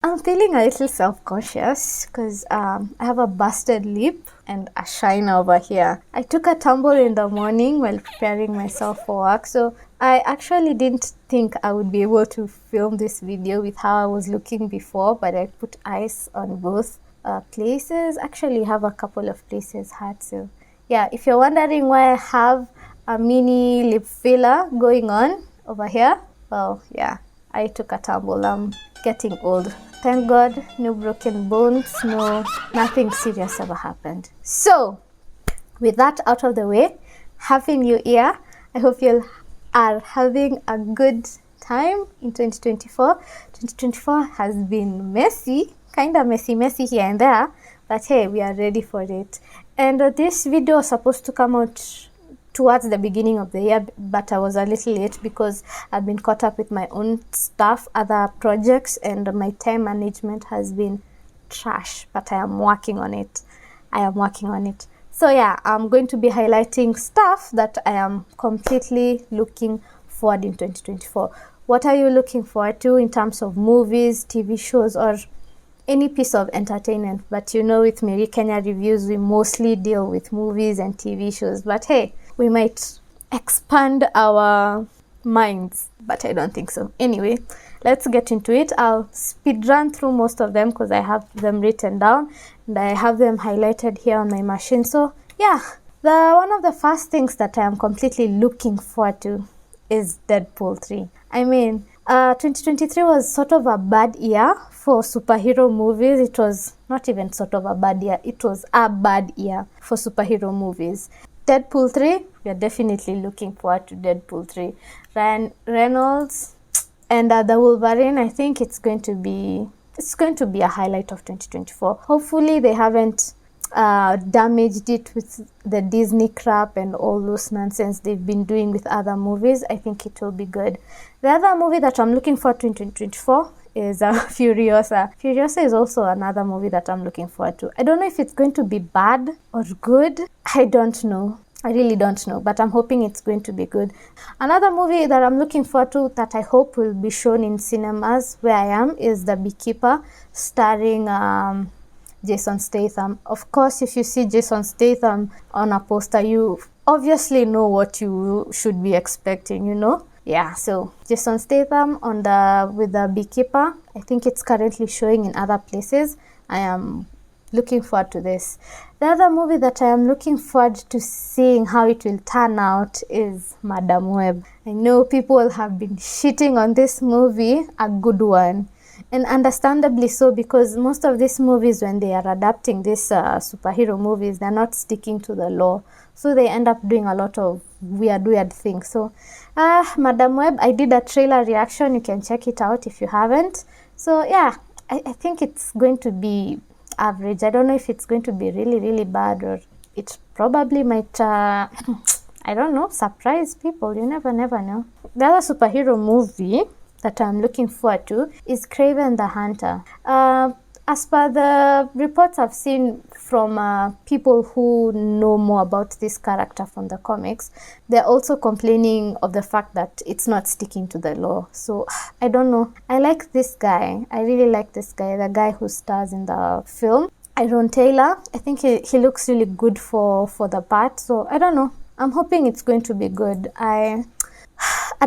I'm feeling a little self-conscious because I have a busted lip and a shine over here. I took a tumble in the morning while preparing myself for work, so I actually didn't think I would be able to film this video with how I was looking before, but I put ice on both places. Actually have a couple of places hurt, so yeah, if you're wondering why I have a mini lip filler going on over here, well, yeah, I took a tumble. I'm getting old. Thank God, no broken bones, nothing serious ever happened. So, with that out of the way, Happy New Year. I hope you are having a good time in 2024. 2024 has been messy, kind of messy here and there, but hey, we are ready for it. And this video was supposed to come out towards the beginning of the year, but I was a little late because I've been caught up with my own stuff, other projects, and my time management has been trash, but I am working on it. So yeah, I'm going to be highlighting stuff that I am completely looking forward in 2024. What are you looking forward to in terms of movies, TV shows, or any piece of entertainment? But you know, with Mary Kenya Reviews, we mostly deal with movies and TV shows, but hey, we might expand our minds, but I don't think so. Anyway, let's get into it. I'll speed run through most of them because I have them written down and I have them highlighted here on my machine. So yeah, one of the first things that I am completely looking forward to is Deadpool 3. I mean, 2023 was sort of a bad year for superhero movies. It was not even sort of a bad year, it was a bad year for superhero movies. Deadpool 3, we are definitely looking forward to Deadpool 3. Ryan Reynolds and the Wolverine, I think it's going to be a highlight of 2024. Hopefully they haven't damaged it with the Disney crap and all those nonsense they've been doing with other movies. I think it will be good. The other movie that I'm looking forward to in 2024 is Furiosa. Furiosa is also another movie that I'm looking forward to. I don't know if it's going to be bad or good. I don't know. I really don't know, but I'm hoping it's going to be good. Another movie that I'm looking forward to that I hope will be shown in cinemas where I am is The Beekeeper, starring Jason Statham. Of course, if you see Jason Statham on a poster, you obviously know what you should be expecting, you know? Yeah, so Jason Statham with The Beekeeper. I think it's currently showing in other places. I am looking forward to this. The other movie that I am looking forward to seeing how it will turn out is Madam Web. I know people have been shitting on this movie, a good one. And understandably so, because most of these movies, when they are adapting these superhero movies, they're not sticking to the law. So they end up doing a lot of weird things. So, Madam Web, I did a trailer reaction. You can check it out if you haven't. So yeah, I think it's going to be average. I don't know if it's going to be really bad, or it probably might, I don't know, surprise people. You never know. The other superhero movie that I'm looking forward to is Kraven the Hunter. As per the reports I've seen from people who know more about this character from the comics, they're also complaining of the fact that it's not sticking to the law. So I don't know. I like this guy. I really like this guy, the guy who stars in the film, Aaron Taylor. I think he looks really good for the part. So I don't know. I'm hoping it's going to be good. I'd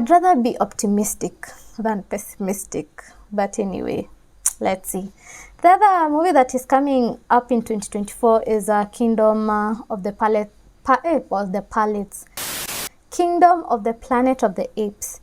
rather be optimistic than pessimistic. But anyway, let's see. The other movie that is coming up in 2024 is Kingdom of the Planet of the Apes.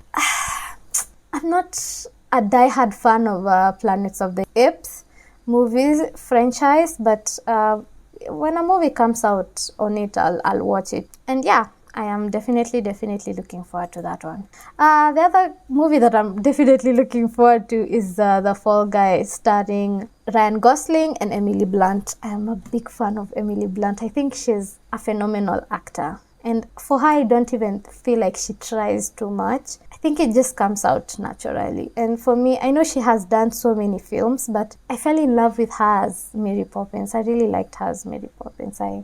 I'm not a die-hard fan of Planets of the Apes movies franchise, but when a movie comes out on it, I'll watch it. And yeah, I am definitely looking forward to that one. The other movie that I'm definitely looking forward to is The Fall Guy, starring Ryan Gosling and Emily Blunt. I am a big fan of Emily Blunt. I think she's a phenomenal actor. And for her, I don't even feel like she tries too much. I think it just comes out naturally. And for me, I know she has done so many films, but I fell in love with her as Mary Poppins. I really liked her as Mary Poppins. The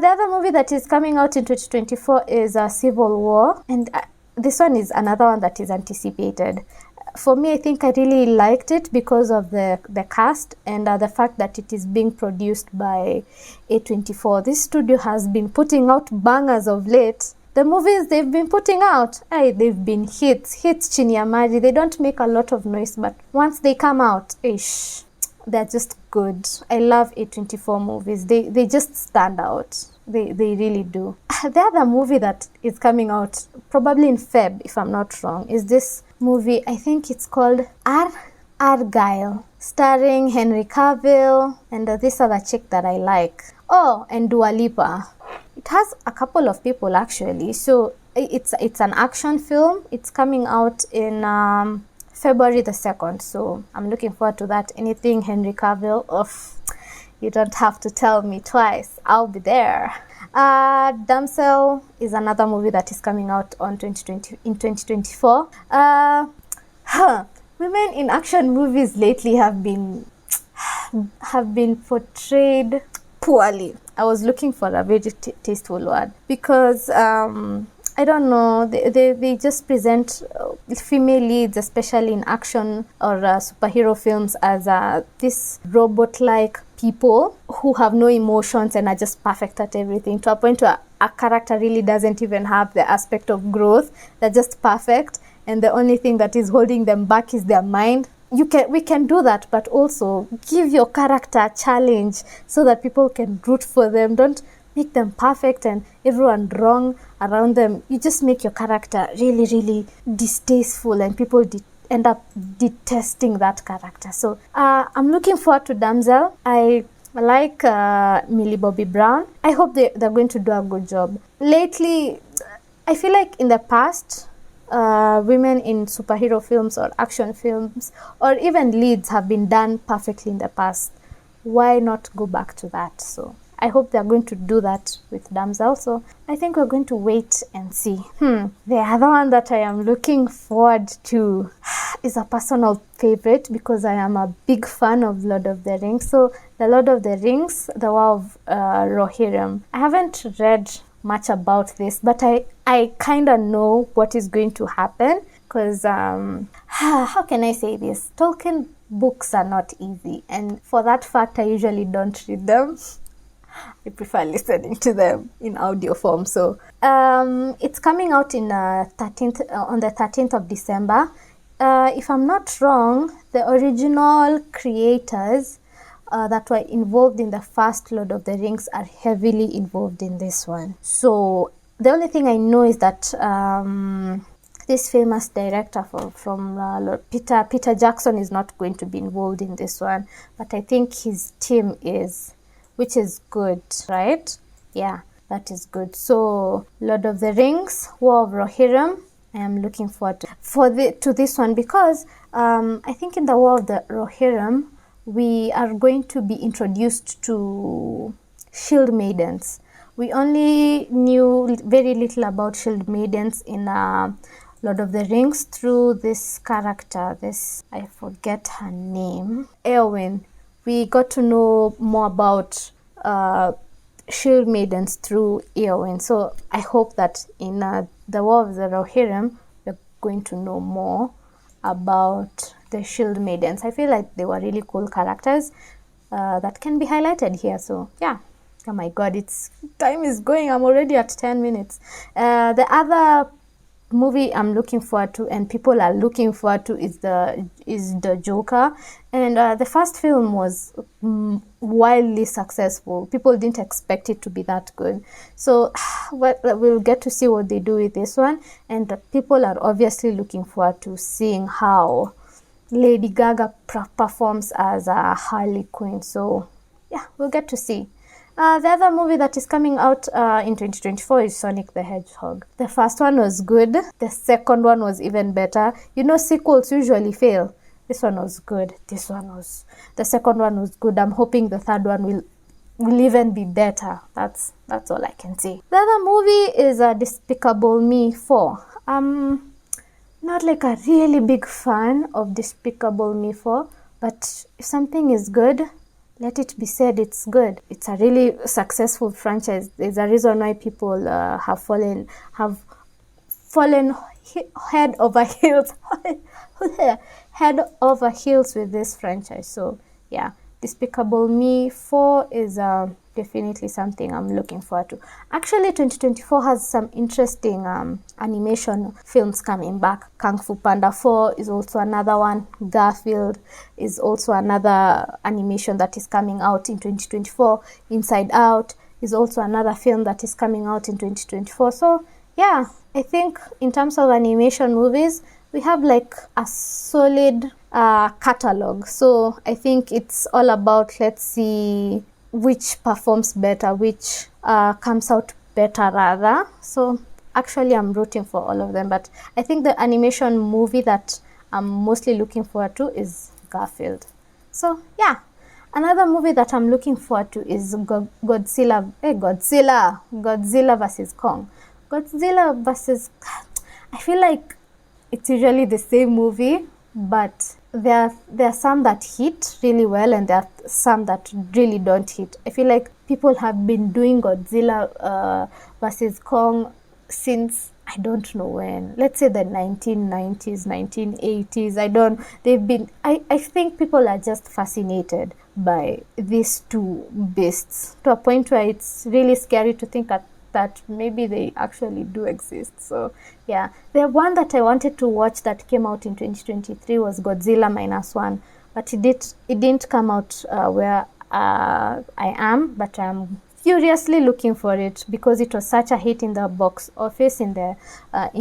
other movie that is coming out in 2024 is Civil War. And this one is another one that is anticipated. for me, I think I really liked it because of the cast and the fact that it is being produced by A24. This studio has been putting out bangers of late. The movies they've been putting out, they've been hits chini ya maji. They don't make a lot of noise, but once they come out, they're just good. I love A24 movies. They just stand out. They really do. The other movie that is coming out probably in Feb, if I'm not wrong, is this movie. I think it's called Argyle, starring Henry Cavill and this other chick that I like. Oh, and Dua Lipa. It has a couple of people actually. So it's an action film. It's coming out in February the 2nd. So I'm looking forward to that. Anything Henry Cavill, you don't have to tell me twice. I'll be there. Damsel is another movie that is coming out in 2024. Women in action movies lately have been portrayed poorly. I was looking for a very tasteful word because I don't know, they just present female leads, especially in action or superhero films, as this robot-like people who have no emotions and are just perfect at everything, to a point where a character really doesn't even have the aspect of growth. They're just perfect, and the only thing that is holding them back is their mind. We can do that, but also give your character a challenge so that people can root for them. Don't make them perfect and everyone wrong around them. You just make your character really, really distasteful, and people end up detesting that character. So I'm looking forward to Damsel. I like Millie Bobby Brown. I hope they're going to do a good job. Lately, I feel like in the past, women in superhero films or action films or even leads have been done perfectly in the past. Why not go back to that? So I hope they're going to do that with Damsel. So I think we're going to wait and see. The other one that I am looking forward to is a personal favorite because I am a big fan of Lord of the Rings. So the Lord of the Rings, the War of Rohirrim. I haven't read much about this, but I kind of know what is going to happen because how can I say this? Tolkien books are not easy, and for that fact I usually don't read them. I prefer listening to them in audio form. So it's coming out on the 13th of December. If I'm not wrong, the original creators that were involved in the first Lord of the Rings are heavily involved in this one. So the only thing I know is that this famous director from Peter Jackson is not going to be involved in this one, but I think his team is, which is good, right? Yeah, that is good. So Lord of the Rings, War of Rohirrim, I am looking forward to this one because I think in the War of the Rohirrim, we are going to be introduced to shield maidens. We only knew very little about shield maidens in Lord of the Rings through this character, I forget her name, Eowyn. We got to know more about shield maidens through Eowyn. So I hope that in the War of the Rohirrim, we're going to know more about the shield maidens. I feel like they were really cool characters that can be highlighted here. So yeah. Oh my god, time is going. I'm already at 10 minutes. The other movie I'm looking forward to and people are looking forward to is the Joker, and the first film was wildly successful. People didn't expect it to be that good, so we'll get to see what they do with this one, and people are obviously looking forward to seeing how Lady Gaga performs as a Harley Quinn. So yeah, we'll get to see. The other movie that is coming out in 2024 is Sonic the Hedgehog. The first one was good. The second one was even better. You know, sequels usually fail. This one was good. The second one was good. I'm hoping the third one will even be better. That's all I can say. The other movie is Despicable Me 4. I'm not like a really big fan of Despicable Me 4, but if something is good, let it be said it's good. It's a really successful franchise. There's a reason why people have fallen head over heels, head over heels with this franchise. So yeah, Despicable Me 4 is definitely something I'm looking forward to. Actually, 2024 has some interesting animation films coming back. Kung Fu Panda 4 is also another one. Garfield is also another animation that is coming out in 2024. Inside Out is also another film that is coming out in 2024. So yeah, I think in terms of animation movies, we have like a solid catalog. So I think it's all about, let's see which performs better, which comes out better rather. So actually I'm rooting for all of them, but I think the animation movie that I'm mostly looking forward to is Garfield. So yeah, another movie that I'm looking forward to is Godzilla versus Kong. Godzilla versus, I feel like it's usually the same movie, but there are some that hit really well and there are some that really don't hit. I feel like people have been doing Godzilla versus Kong since I don't know when. Let's say the 1990s, 1980s. I think people are just fascinated by these two beasts to a point where it's really scary to think that maybe they actually do exist. So yeah, the one that I wanted to watch that came out in 2023 was Godzilla Minus One, but it didn't come out where I am, but I'm furiously looking for it because it was such a hit in the box office in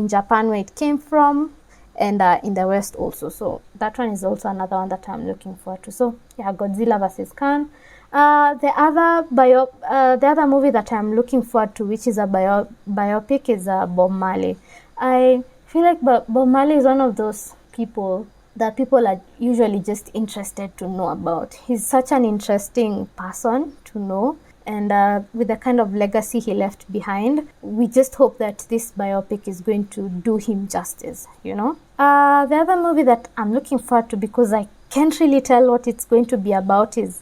Japan where it came from, and in the West also. So that one is also another one that I'm looking forward to. So yeah, Godzilla versus Kong. The other movie that I'm looking forward to, which is a biopic, is Bob Marley. I feel like Bob Marley is one of those people that people are usually just interested to know about. He's such an interesting person to know, and with the kind of legacy he left behind, we just hope that this biopic is going to do him justice, you know. The other movie that I'm looking forward to, because I can't really tell what it's going to be about, is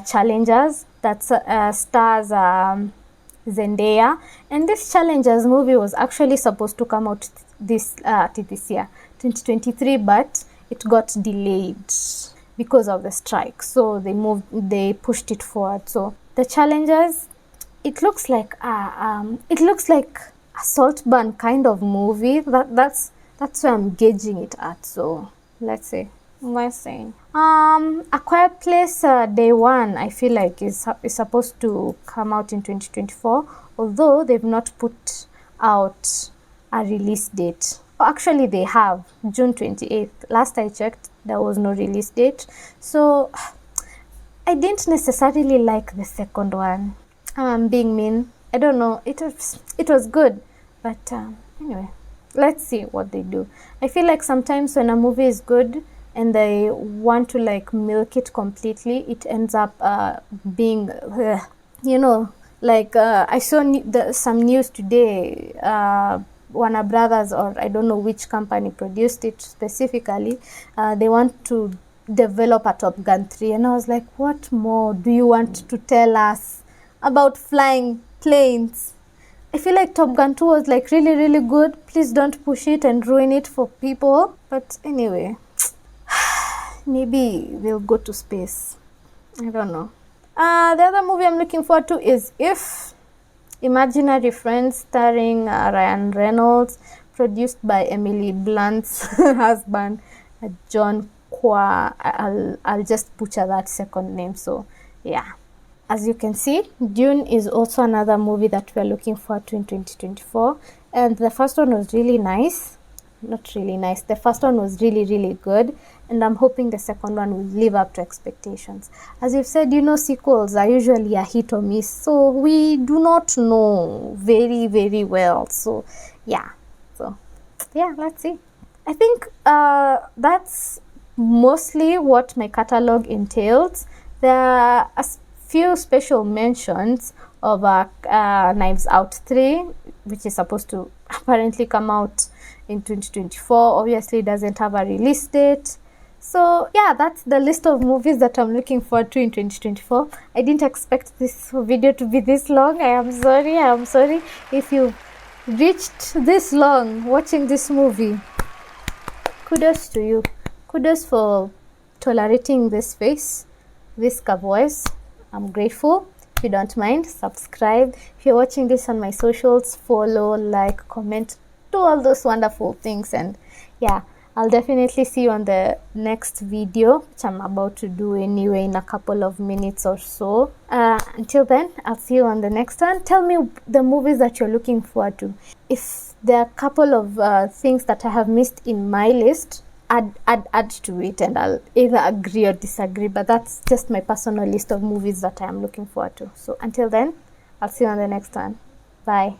Challengers, that stars Zendaya, and this Challengers movie was actually supposed to come out this year, 2023, but it got delayed because of the strike. So they pushed it forward. So the Challengers, it looks like a Saltburn kind of movie. That's where I'm gauging it at. So let's see. What am I saying? A Quiet Place Day One, I feel like is supposed to come out in 2024, although they've not put out a release date. Oh, actually, they have June 28th. Last I checked, there was no release date. So I didn't necessarily like the second one. I'm being mean. I don't know. It was good, but anyway, let's see what they do. I feel like sometimes when a movie is good and they want to like milk it completely, it ends up being, you know, like I saw some news today. Warner Brothers, or I don't know which company produced it specifically, they want to develop a Top Gun 3, and I was like, what more do you want to tell us about flying planes? I feel like Top Gun 2 was like really, really good. Please don't push it and ruin it for people. But anyway, maybe they'll go to space. I don't know. The other movie I'm looking forward to is If, Imaginary Friends, starring Ryan Reynolds, produced by Emily Blunt's husband, John Kwa. I'll just butcher that second name. So yeah. As you can see, Dune is also another movie that we're looking forward to in 2024. And the first one was really nice. Not really nice. The first one was really, really good. And I'm hoping the second one will live up to expectations. As you've said, you know, sequels are usually a hit or miss. So we do not know very, very well. So yeah, let's see. I think that's mostly what my catalog entails. There are a few special mentions of Knives Out 3, which is supposed to apparently come out in 2024. Obviously, it doesn't have a release date. So yeah, that's the list of movies that I'm looking forward to in 2024. I didn't expect this video to be this long. I am sorry if you reached this long watching this movie, kudos to you. Kudos for tolerating this face, this voice. I'm grateful. If you don't mind, subscribe. If you're watching this on my socials, follow, like, comment, do all those wonderful things. And yeah, I'll definitely see you on the next video, which I'm about to do anyway in a couple of minutes or so. Until then, I'll see you on the next one. Tell me the movies that you're looking forward to. If there are a couple of things that I have missed in my list, add to it, and I'll either agree or disagree, but that's just my personal list of movies that I'm looking forward to. So until then, I'll see you on the next one. Bye.